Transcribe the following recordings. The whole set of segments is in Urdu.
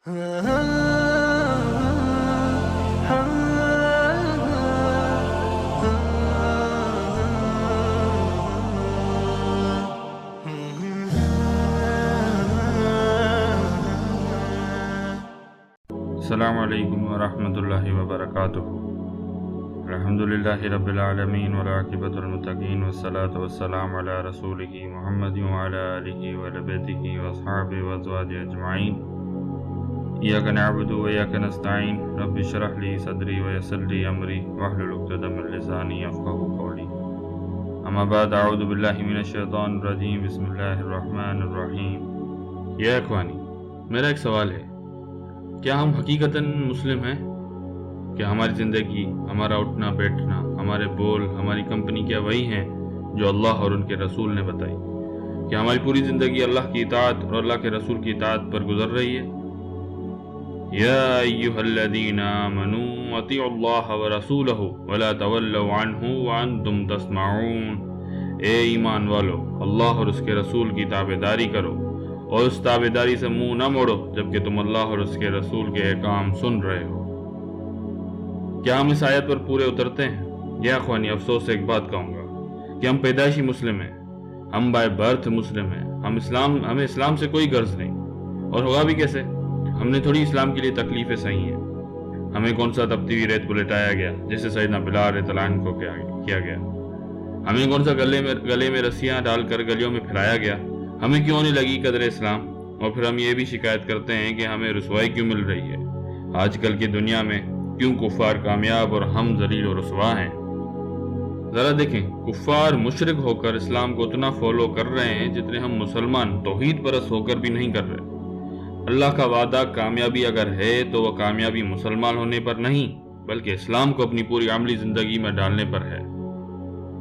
السلام علیکم ورحمۃ اللہ وبرکاتہ۔ الحمدللہ رب العالمین والعاقبۃ للمتقین والصلاة والسلام علی رسولہ محمد وعلی آلہ وآل بیتہ واصحابہ وازواجہ اجمعین۔ ایاک نعبد وایاک نستعین، رب اشرح لی صدری ویسر لی امری واحلل عقدۃ من لسانی یفقہوا قولی۔ اما بعد، اعوذ باللہ من الشیطان الرجیم، بسم اللہ الرحمن الرحیم۔ یا اخوانی، میرا ایک سوال ہے، کیا ہم حقیقتاً مسلم ہیں؟ کیا ہماری زندگی، ہمارا اٹھنا بیٹھنا، ہمارے بول، ہماری کمپنی کیا وہی ہیں جو اللہ اور ان کے رسول نے بتائی؟ کیا ہماری پوری زندگی اللہ کی اطاعت اور اللہ کے رسول کی اطاعت پر گزر رہی ہے؟ یا ایھا الذین آمنوا اطیعوا اللہ ورسولہ ولا تولوا عنہ وانتم تسمعون۔ اے ایمان والو، اللہ اور اس کے رسول کی تابعداری کرو اور اس تابعداری سے منہ نہ موڑو جبکہ تم اللہ اور اس کے رسول کے احکام سن رہے ہو۔ کیا ہم اس آیت پر پورے اترتے ہیں؟ یا اخوانی، افسوس سے ایک بات کہوں گا کہ ہم پیدائشی مسلم ہیں، ہم بائی برتھ مسلم ہیں، ہمیں اسلام سے کوئی غرض نہیں، اور ہوگا بھی کیسے؟ ہم نے تھوڑی اسلام کے لیے تکلیفیں سہی ہیں۔ ہمیں کون سا تپتی ہوئی ریت کو لٹایا گیا جسے سیدنا بلال رضی اللہ عنہ کو کیا گیا؟ ہمیں کون سا گلے میں رسیاں ڈال کر گلیوں میں پھیلایا گیا؟ ہمیں کیوں نہیں لگی قدر اسلام؟ اور پھر ہم یہ بھی شکایت کرتے ہیں کہ ہمیں رسوائی کیوں مل رہی ہے؟ آج کل کی دنیا میں کیوں کفار کامیاب اور ہم ذلیل و رسوا ہیں؟ ذرا دیکھیں، کفار مشرک ہو کر اسلام کو اتنا فالو کر رہے ہیں جتنے ہم مسلمان توحید پرست ہو کر بھی نہیں کر رہے۔ اللہ کا وعدہ کامیابی اگر ہے تو وہ کامیابی مسلمان ہونے پر نہیں بلکہ اسلام کو اپنی پوری عملی زندگی میں ڈالنے پر ہے۔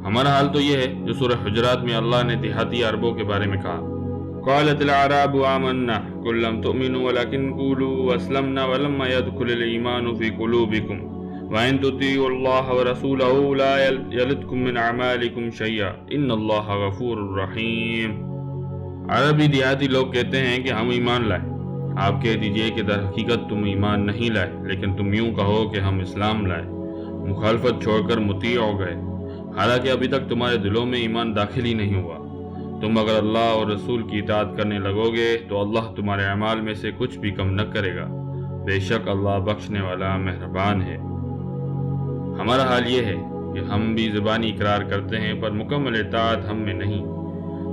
ہمارا حال تو یہ ہے جو سورہ حجرات میں اللہ نے دیہاتی عربوں کے بارے میں کہا، قالت الاعراب آمنا قل لم تؤمنوا ولكن قولوا اسلمنا ولما يدخل الايمان في قلوبكم وان تطيعوا الله ورسوله لا يلدكم من اعمالكم شيئا ان الله غفور رحیم۔ عربی دیہاتی لوگ کہتے ہیں کہ ہم ایمان لائے۔ آپ کہہ دیجئے کہ در حقیقت تم ایمان نہیں لائے، لیکن تم یوں کہو کہ ہم اسلام لائے، مخالفت چھوڑ کر مطیع ہو گئے، حالانکہ ابھی تک تمہارے دلوں میں ایمان داخل ہی نہیں ہوا۔ تم اگر اللہ اور رسول کی اطاعت کرنے لگو گے تو اللہ تمہارے اعمال میں سے کچھ بھی کم نہ کرے گا، بے شک اللہ بخشنے والا مہربان ہے۔ ہمارا حال یہ ہے کہ ہم بھی زبانی اقرار کرتے ہیں پر مکمل اطاعت ہم میں نہیں۔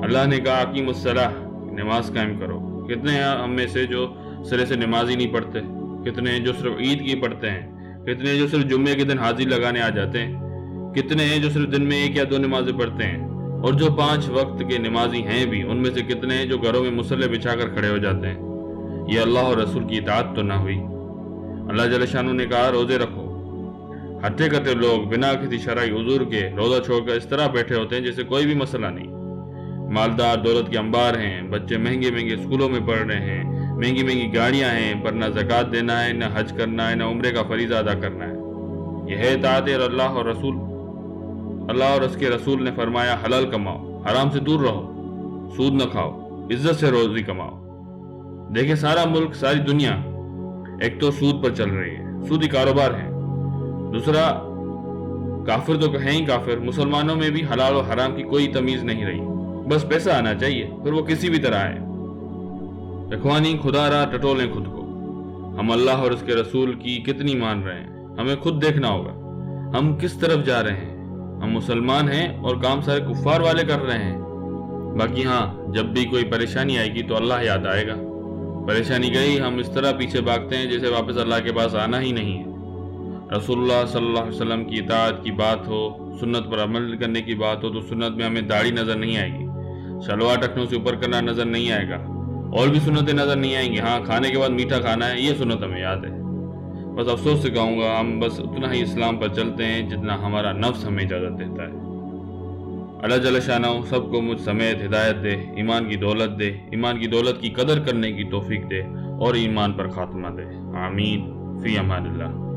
اللہ نے کہا اقیموا الصلاۃ، نماز قائم کرو۔ کتنے ہیں ہم میں سے جو سرے سے نماز ہی نہیں پڑھتے؟ کتنے ہیں جو صرف عید کی پڑھتے ہیں؟ کتنے ہیں جو صرف جمعے کے دن حاضری لگانے آ جاتے ہیں؟ کتنے ہیں جو صرف دن میں 1 یا 2 نمازیں پڑھتے ہیں؟ اور جو 5 وقت کے نمازی ہیں بھی، ان میں سے کتنے ہیں جو گھروں میں مصلی بچھا کر کھڑے ہو جاتے ہیں؟ یہ اللہ اور رسول کی اطاعت تو نہ ہوئی۔ اللہ جل شانہ نے کہا روزے رکھو۔ ہٹے کٹے لوگ بنا کسی شرعی عذر کے روزہ چھوڑ کر اس طرح بیٹھے ہوتے ہیں جیسے کوئی بھی مسئلہ نہیں۔ مالدار دولت کے انبار ہیں، بچے مہنگے مہنگے اسکولوں میں پڑھ رہے ہیں، مہنگی مہنگی گاڑیاں ہیں، پر نہ زکوٰۃ دینا ہے، نہ حج کرنا ہے، نہ عمرے کا فریضہ ادا کرنا ہے۔ یہ ہے اطاعت اللہ اور رسول؟ اللہ اور اس کے رسول نے فرمایا حلال کماؤ، حرام سے دور رہو، سود نہ کھاؤ، عزت سے روزی کماؤ۔ دیکھیں، سارا ملک، ساری دنیا ایک تو سود پر چل رہی ہے، سودی کاروبار ہے۔ دوسرا، کافر تو کہیں ہی کافر، مسلمانوں میں بھی حلال و حرام کی کوئی تمیز نہیں رہی، بس پیسہ آنا چاہیے، پھر وہ کسی بھی طرح ہے۔ اخوانی، خدا را ٹٹولیں خود کو۔ ہم اللہ اور اس کے رسول کی کتنی مان رہے ہیں؟ ہمیں خود دیکھنا ہوگا ہم کس طرف جا رہے ہیں۔ ہم مسلمان ہیں اور کام سارے کفار والے کر رہے ہیں۔ باقی ہاں، جب بھی کوئی پریشانی آئے گی تو اللہ یاد آئے گا۔ پریشانی گئی، ہم اس طرح پیچھے بھاگتے ہیں جیسے واپس اللہ کے پاس آنا ہی نہیں ہے۔ رسول اللہ صلی اللہ علیہ وسلم کی اطاعت کی بات ہو، سنت پر عمل کرنے کی بات ہو تو سنت میں ہمیں داڑھی نظر نہیں آئے گی، شلوار ٹخنوں سے اوپر کرنا نظر نہیں آئے گا، اور بھی سنتیں نظر نہیں آئیں گی۔ ہاں، کھانے کے بعد میٹھا کھانا ہے، یہ سنت ہمیں یاد ہے۔ بس افسوس سے کہوں گا، ہم بس اتنا ہی اسلام پر چلتے ہیں جتنا ہمارا نفس ہمیں اجازت دیتا ہے۔ اللہ جل شانہ سب کو مجھ سمیت ہدایت دے، ایمان کی دولت دے، ایمان کی دولت کی قدر کرنے کی توفیق دے اور ایمان پر خاتمہ دے، آمین۔ فی امان اللہ۔